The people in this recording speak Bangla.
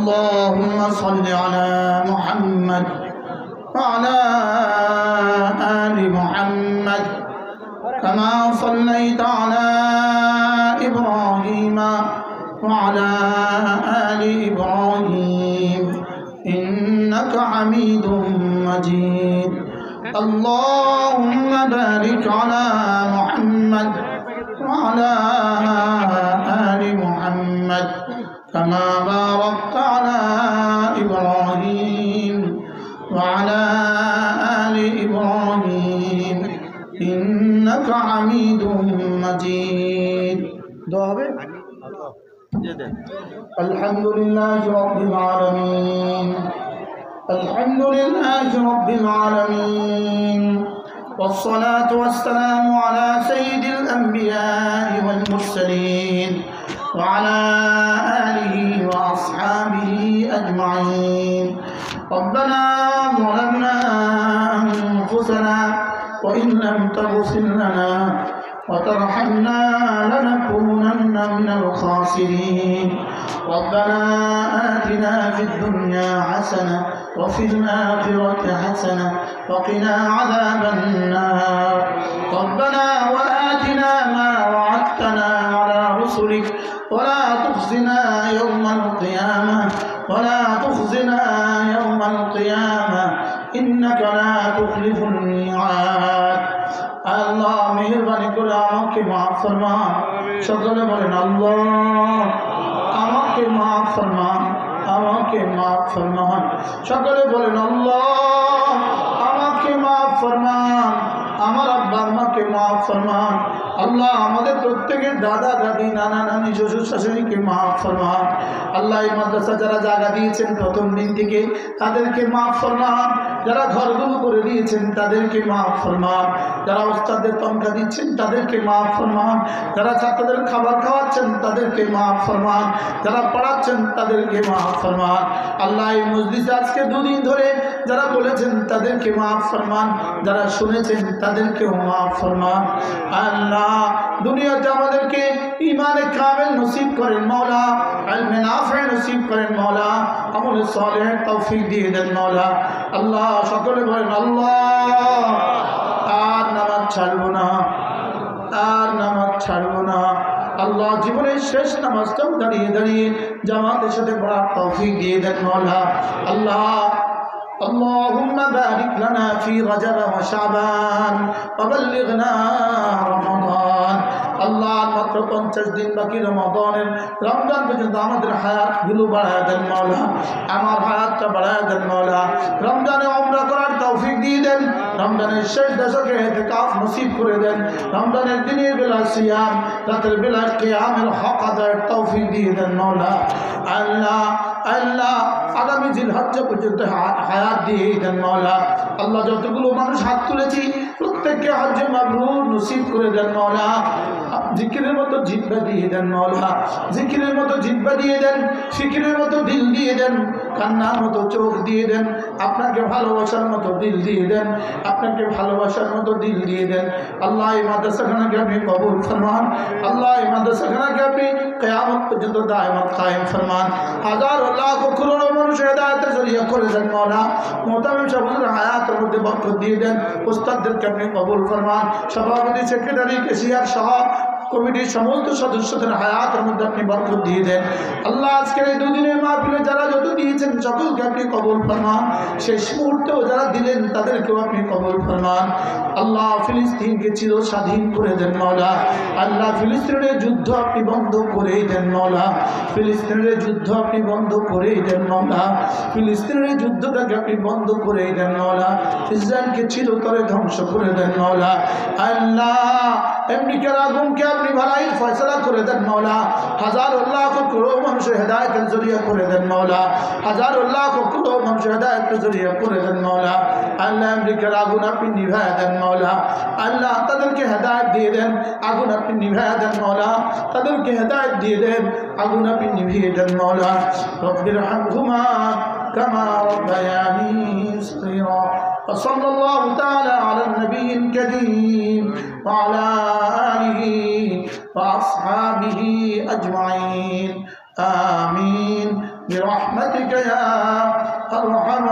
اللهم صل على محمد وعلى آل محمد كما صليت على إبراهيم وعلى آل إبراهيم إنك حميد مجيد اللهم بارك على محمد وعلى آل محمد كما باركت على إبراهيم وعلى آل إبراهيم إنك حميد مجيد. الحمد لله رب العالمين الحمد لله رب العالمين والصلاة والسلام على سيد الأنبياء والمرسلين وعلى آله وأصحابه أجمعين. ربنا ظلمنا أنفسنا وإن لم تغفر لنا وترحمنا لنكونن من الخاسرين. ربنا آتنا في الدنيا حسنة وفي الآخرة حسنة وقنا عذاب النار. ربنا وآتنا ما وعدتنا على رسلك ولا تخزنا يوم القيامة يوم القيامة إنك لا تخلف الميعاد. আল্লাহ মেহেরবানি করে আমাকে মাফ ফরমান। সকলে বলেন আল্লাহ আমাকে মাফ ফরমান, আমাকে মাফ ফরমান। সকলে বলেন আল্লাহ আমাকে মাফ ফরমান, আমার আব্বা আম্মাকে মাফ ফরমান। আল্লাহ আমাদের প্রত্যেকের দাদা দাদি নানা নানি শ্বশুর শাশুড়িকে মাফ ফরমান। আল্লাহ এই মাদ্রাসা যারা জায়গা দিয়েছেন প্রথম দিন থেকে তাদেরকে মাফ ফরমান। যারা ঘরগুলো করে দিয়েছেন তাদেরকে মাফ ফরমান। যারা ওস্তাদদের তনখা দিচ্ছেন তাদেরকে মাফ ফরমান। যারা ছাত্রদের খাবার খাওয়াচ্ছেন তাদেরকে মাফ ফরমান। যারা পড়াচ্ছেন তাদেরকে মাফ ফরমান। আল্লাহ এই মজলিসে আজকে দুদিন ধরে যারা বলেছেন তাদেরকে মাফ ফরমান। যারা শুনেছেন তাদেরকেও মাফ ফরমান। আল্লাহ দুনিয়াতে আমাদেরকে ঈমানে কামিল নসিব করেন মওলা, ইলমে নাফি নসিব করেন মওলা, আমলে সালেহ তৌফিক দিয়ে দেন মওলা। আল্লাহ সকলে বলেন আল্লাহ আর নামাজ ছাড়বো না, আর নামাজ ছাড়বো না। আল্লাহ জীবনের শেষ নামাজটাও দাঁড়িয়ে দাঁড়িয়ে জামাতের সাথে পড়ার তৌফিক দিয়ে দেন মওলা। আল্লাহ اللهم بارك لنا في رجب وشعبان وبلغنا رمضان. আল্লাহ মাত্র 50 দিন বাকি রমাদানের, রমজান পর্যন্ত আমাদের হায়াতগুলো বাড়ায় দেন মওলা, আমার হায়াতটা বাড়ায় দেন মওলা। রমজানে উমরা করার তৌফিক দিয়ে দেন, রমজানের শেষ দশকে ইতিকাফ নসিব করে দেন, রমজানের দিনের বেলা সিয়াম, রাতের বেলা কিয়ামের হক আদায়ের তৌফিক দিয়ে দেন মওলা। আল্লাহ আল্লাহ আগামী জিলহজ্জা পর্যন্ত হায়াত দিয়ে দেন মওলা। আল্লাহ যতগুলো মানুষ হাত তুলেছি প্রত্যেককে হজ্জে মাবরুর নসিব করে দেন মওলা। জিকিরের মতো জিহ্বা দিয়ে দেন মওলা, জিকিরের মতো জিহ্বা দিয়ে দেন, ফিকিরের মতো দিল দিয়ে দেন, কান্নার মতো চোখ দিয়ে দেন, আপনাকে ভালোবাসার মতো দিল দিয়ে দেন, আপনাকে ভালোবাসার মতো দিল দিয়ে দেন। আল্লাহ এই মাদ্রাসাখানাকে আপনি কবুল ফরমান। আল্লাহ এই মাদ্রাসাখানাকে আপনি কিয়ামত পর্যন্ত দায়মত কায়েম ফরমান। হাজার লাখ করোড় মানুষ হেদায়েতের জরিয়া করে দেন মওলা। মোহতামিম সাহেবের হায়াতের মধ্যে বরকত দিয়ে দেন, উস্তাদদেরকে আপনি কবুল ফরমান। সভাপতি সেক্রেটারি কেশিয়ার সহ কমিটির সমস্ত সদস্যদের হায়াতের মধ্যে আপনি বরকত দিয়ে দেন। আল্লাহ আজকের এই দুদিনের মাহফিলে যারা যত দিয়েছেন সকলকে আপনি কবুল ফরমান। শেষ মুহূর্তেও যারা দিলেন তাদেরকেও আপনি কবুল ফরমান। আল্লাহ ফিলিস্তিনকে চির স্বাধীন করে দেন মওলা। আল্লাহ ফিলিস্তিনের যুদ্ধ আপনি বন্ধ করেই দেন মওলা। ফিলিস্তিনের যুদ্ধ আপনি বন্ধ করেই দেন মওলা। ফিলিস্তিনের যুদ্ধটাকে আপনি বন্ধ করেই দেন মওলা। ইসরায়েলকে চিরতরে ধ্বংস করে দেন মওলা। আল্লাহ আমেরিকার আগুনকে আপনি ভালাই ফয়সালা করে দেন মওলা। হাজার লাখ করোড় মানুষের হেদায়েতের জরিয়া করে দেন মওলা। হাজার লাখ করোড় মানুষের হেদায়েতের জরিয়া করে দেন মওলা। আল্লাহ আমেরিকার আগুন আপনি নিভায়া দেন মওলা। আল্লাহ তাদেরকে হেদায়েত দিয়ে দেন, আগুন আপনি নিভায়া দেন মওলা। তাদেরকে হেদায়েত দিয়ে দেন, আগুন আপনি নিভিয়ে দেন মওলা। রব্বির হামহুমা কামা রাব্বায়ানি সগীরা। وصلى الله تعالى على النبي الكريم وعلى آله وأصحابه أجمعين آمين برحمتك يا أرحم